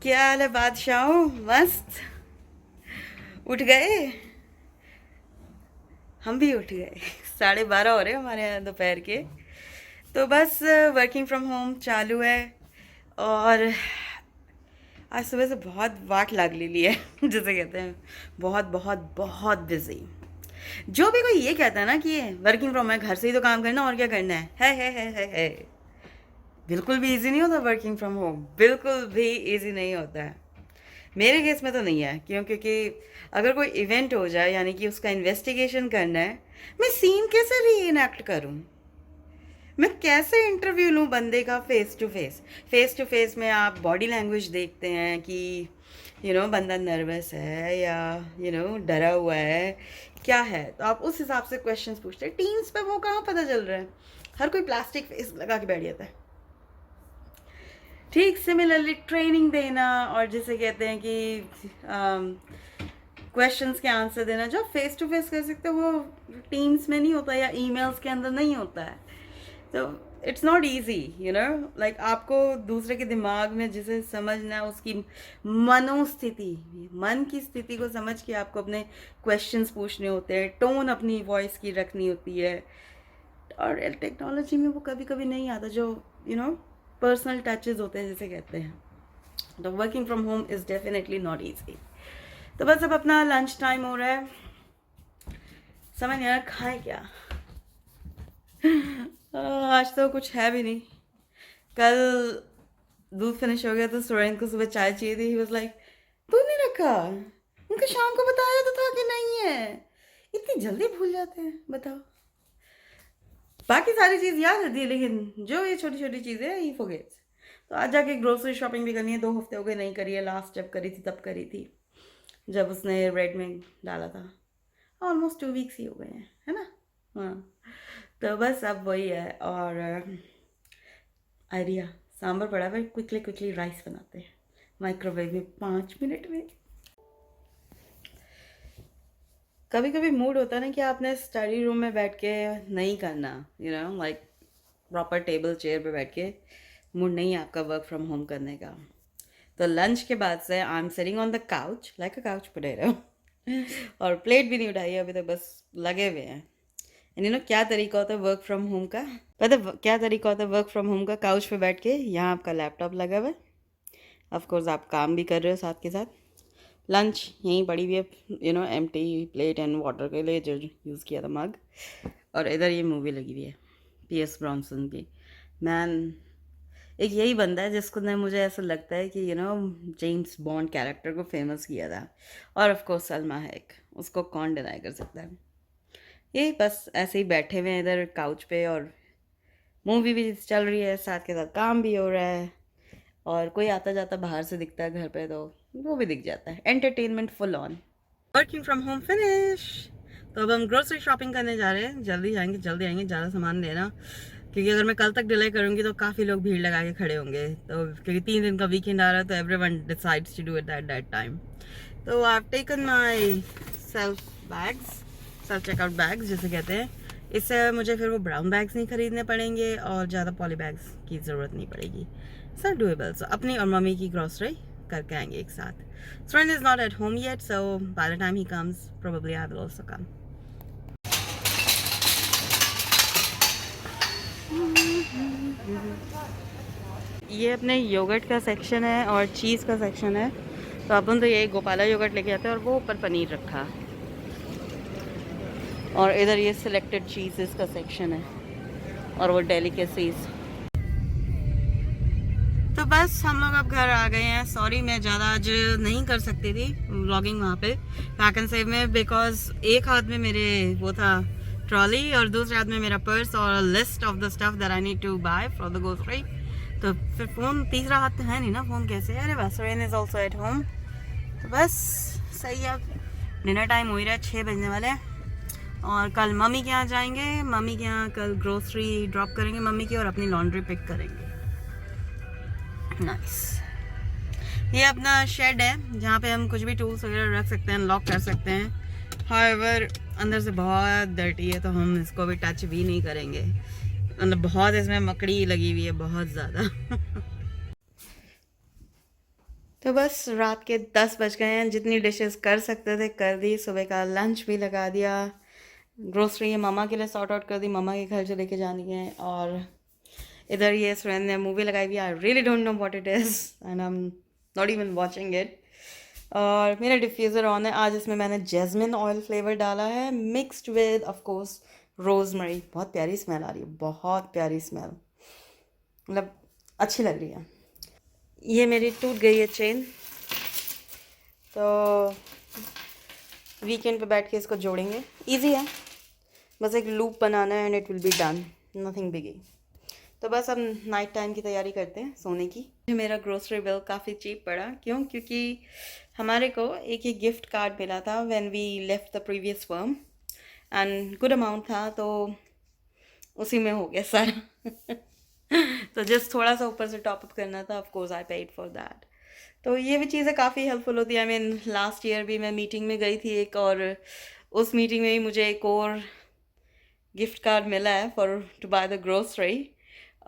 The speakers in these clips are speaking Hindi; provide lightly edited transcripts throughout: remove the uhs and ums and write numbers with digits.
क्या हाल है बादशाहों? मस्त उठ गए। हम भी उठ गए। 12:30 हो रहे हैं हमारे यहाँ दोपहर के। तो बस वर्किंग फ्रॉम होम चालू है। और आज सुबह से बहुत वाट लाग ली है। जिसे कहते हैं बहुत बहुत बहुत बिजी। जो भी कोई ये कहता है ना कि वर्किंग फ्रॉम है, घर से ही तो काम करना और क्या करना है। बिल्कुल भी इजी नहीं होता वर्किंग फ्रॉम होम, बिल्कुल भी इजी नहीं होता है। मेरे केस में तो नहीं है, क्योंकि अगर कोई इवेंट हो जाए यानी कि उसका इन्वेस्टिगेशन करना है, मैं सीन कैसे री इनैक्ट करूँ? मैं कैसे इंटरव्यू लूँ बंदे का face to face? Face to face में आप बॉडी लैंग्वेज देखते हैं कि बंदा नर्वस है या डरा हुआ है, क्या है, तो आप उस हिसाब से क्वेश्चंस पूछते हैं। टीम्स पे वो कहाँ पता चल रहा है? हर कोई प्लास्टिक फेस लगा के बैठ जाता है। ठीक सिमिलरली ट्रेनिंग देना और जिसे कहते हैं कि क्वेश्चंस के आंसर देना, जो फेस टू फेस कर सकते हो वो टीम्स में नहीं होता या ईमेल्स के अंदर नहीं होता है। तो इट्स नॉट ईजी, लाइक आपको दूसरे के दिमाग में जिसे समझना है उसकी मनोस्थिति, मन की स्थिति को समझ के आपको अपने क्वेश्चंस पूछने होते हैं, टोन अपनी वॉइस की रखनी होती है। और टेक्नोलॉजी में वो कभी कभी नहीं आता, जो पर्सनल टचेस होते हैं जिसे कहते हैं। तो working from home is definitely not easy. तो बस अब अपना लंच टाइम हो रहा है, समझ नहीं आ रहा खाए क्या। आज तो कुछ है भी नहीं। कल दूध फिनिश हो गया तो सुरेंद्र को सुबह चाय चाहिए थी। ही वाज लाइक, तूने रखा? उनको शाम को बताया तो था कि नहीं है। इतनी जल्दी भूल जाते हैं, बताओ। बाकी सारी चीज़ याद रहती है, लेकिन जो ये छोटी छोटी चीज़ें हैं ही फॉरगेट्स। तो आज जाके ग्रोसरी शॉपिंग भी करनी है। 2 हफ्ते हो गए नहीं करी है, लास्ट जब करी थी तब करी थी, जब उसने रेड में डाला था। ऑलमोस्ट 2 वीक्स ही हो गए हैं, है ना? हाँ। तो बस अब वही है। और आइडिया सांभर पड़ा है, क्विकली क्विकली राइस बनाते हैं माइक्रोवेव में 5 मिनट में। कभी कभी मूड होता है ना कि आपने स्टडी रूम में बैठ के नहीं करना, लाइक प्रॉपर टेबल चेयर पे बैठ के मूड नहीं है आपका वर्क फ्रॉम होम करने का। तो लंच के बाद से I am sitting on the couch like a couch potato. और प्लेट भी नहीं उठाई है अभी तक, बस लगे हुए हैं। एंड क्या तरीका होता है वर्क फ्रॉम होम का? पता है क्या तरीका होता है वर्क फ्रॉम होम का? काउच पे बैठ के, यहाँ आपका लैपटॉप लगा हुआ है, ऑफकोर्स आप काम भी कर रहे हो साथ के साथ, लंच यहीं पड़ी हुई है, एम्प्टी प्लेट एंड वाटर के लिए जो यूज़ किया था मग, और इधर ये मूवी लगी हुई है पीएस ब्रॉन्सन की। मैन, एक यही बंदा है जिसको ने मुझे ऐसा लगता है कि जेम्स बॉन्ड कैरेक्टर को फेमस किया था। और ऑफ कोर्स सलमा हैक, उसको कौन डिनाई कर सकता है। ये बस ऐसे ही बैठे हुए हैं इधर काउच पे, और मूवी भी चल रही है, साथ के साथ काम भी हो रहा है, और कोई आता जाता बाहर से दिखता है घर पे तो वो भी दिख जाता है। Entertainment full on. Working from home finish. तो अब हम ग्रोसरी शॉपिंग करने जा रहे हैं। जल्दी जाएंगे, जल्दी आएंगे, ज़्यादा सामान लेना, क्योंकि अगर मैं कल तक डिले करूँगी तो काफ़ी लोग भीड़ लगा के खड़े होंगे। तो क्योंकि 3 दिन का वीकेंड आ रहा है तो everyone decides to do it at that time. तो I have taken my self bags, self checkout bags जिसे कहते हैं। इससे मुझे फिर वो ब्राउन बैग्स नहीं खरीदने पड़ेंगे और ज़्यादा पॉली बैग्स की ज़रूरत नहीं पड़ेगी। Sir doable. सो अपनी और मम्मी की ग्रॉसरी करके आएंगे एक साथ। Friend is not at home yet, so by the time he comes, probably I will also come. ये अपने योगर्ट का सेक्शन है और चीज़ का सेक्शन है। तो अपन तो यही गोपाला योगर्ट लेके आते हैं, और वो ऊपर पनीर रखा, और इधर ये सिलेक्टेड चीज़ेस का सेक्शन है, और वो डेलिकेसीज। तो बस हम लोग अब घर आ गए हैं। सॉरी मैं ज़्यादा आज नहीं कर सकती थी व्लॉगिंग वहाँ पे पैक एंड सेव में, बिकॉज एक हाथ में मेरे वो था ट्रॉली और दूसरे हाथ में मेरा पर्स और list of the stuff that I need to buy for the grocery. तो फिर फ़ोन तीसरा हाथ तो है नहीं ना, फ़ोन कैसे? अरे बस rain is also at home. तो बस सही है। डिनर टाइम हो ही रहा है, 6 बजने वाले हैं। और कल मम्मी के यहाँ जाएंगे, मम्मी के यहाँ कल ग्रोसरी ड्रॉप करेंगे मम्मी की, और अपनी लॉन्ड्री पिक करेंगे। नाइस। ये अपना शेड है जहाँ पे हम कुछ भी टूल्स वगैरह रख सकते हैं, लॉक कर सकते हैं। हाउएवर अंदर से बहुत डर्टी है तो हम इसको भी टच भी नहीं करेंगे। मतलब बहुत इसमें मकड़ी लगी हुई है, बहुत ज़्यादा। तो बस रात के 10 बज गए हैं, जितनी डिशेस कर सकते थे कर दी, सुबह का लंच भी लगा दिया, ग्रोसरी मम्मा के लिए सॉर्ट आउट कर दी, मम्मा के घर से लेके जानी है। और इधर ये सुरेंद्र ने मूवी लगाई हुई, I really don't know what it is and I am not even watching it. और मेरा डिफ्यूज़र ऑन है, आज इसमें मैंने जैस्मिन ऑयल फ्लेवर डाला है mixed with of course rosemary. बहुत प्यारी स्मेल आ रही है, बहुत प्यारी स्मेल, मतलब अच्छी लग रही है। ये मेरी टूट गई है चेन, तो वीकेंड पे बैठ के इसको जोड़ेंगे, इजी है, बस एक लूप बनाना है and it will be done, nothing biggie. तो बस अब नाइट टाइम की तैयारी करते हैं सोने की। मेरा ग्रोसरी बिल काफ़ी चीप पड़ा, क्यों? क्योंकि हमारे को एक ही गिफ्ट कार्ड मिला था when we left the previous firm and good amount था, तो उसी में हो गया सारा। तो जस्ट थोड़ा सा ऊपर से टॉप अप करना था, of course I paid for that. तो ये भी चीज़ें काफ़ी हेल्पफुल होती है। आई मीन लास्ट ईयर भी मैं मीटिंग में गई थी एक, और उस मीटिंग में भी मुझे एक और गिफ्ट कार्ड मिला है for to buy the grocery,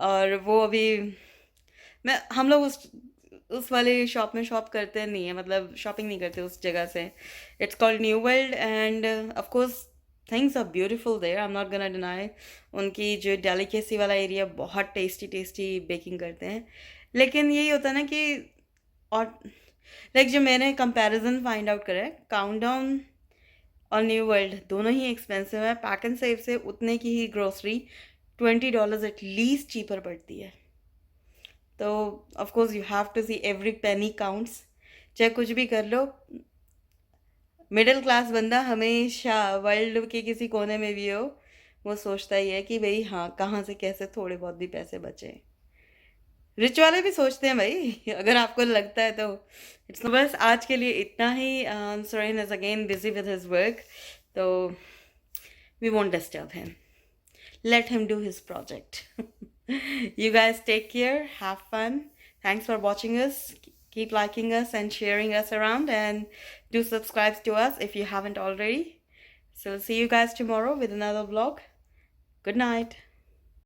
और वो अभी मैं हम लोग उस वाले शॉप में शॉप करते नहीं है, मतलब शॉपिंग नहीं करते उस जगह से। It's called New World and of course things are beautiful there, I am not gonna deny. उनकी जो डेलिकेसी वाला एरिया, बहुत टेस्टी टेस्टी बेकिंग करते हैं, लेकिन यही होता है ना कि, और लाइक जो मैंने कंपैरिजन फाइंड आउट करा है, काउंटडाउन और न्यू वर्ल्ड दोनों ही एक्सपेंसिव है। पैक एंड सेव से उतने की ही ग्रोसरी $20 एटलीस्ट चीपर पड़ती है। तो of course you have to see every penny counts, चाहे कुछ भी कर लो। मिडिल क्लास बंदा हमेशा वर्ल्ड के किसी कोने में भी हो, वो सोचता ही है कि भाई हाँ, कहाँ से कैसे थोड़े बहुत भी पैसे बचे। रिच वाले भी सोचते हैं भाई, अगर आपको लगता है तो। इट्स बस आज के लिए इतना ही। Suren is again busy with his work, तो we won't disturb him, let him do his project. You guys take care, have fun. Thanks for watching us. Keep liking us and sharing us around, and do subscribe to us if you haven't already. So see you guys tomorrow with another vlog. Good night.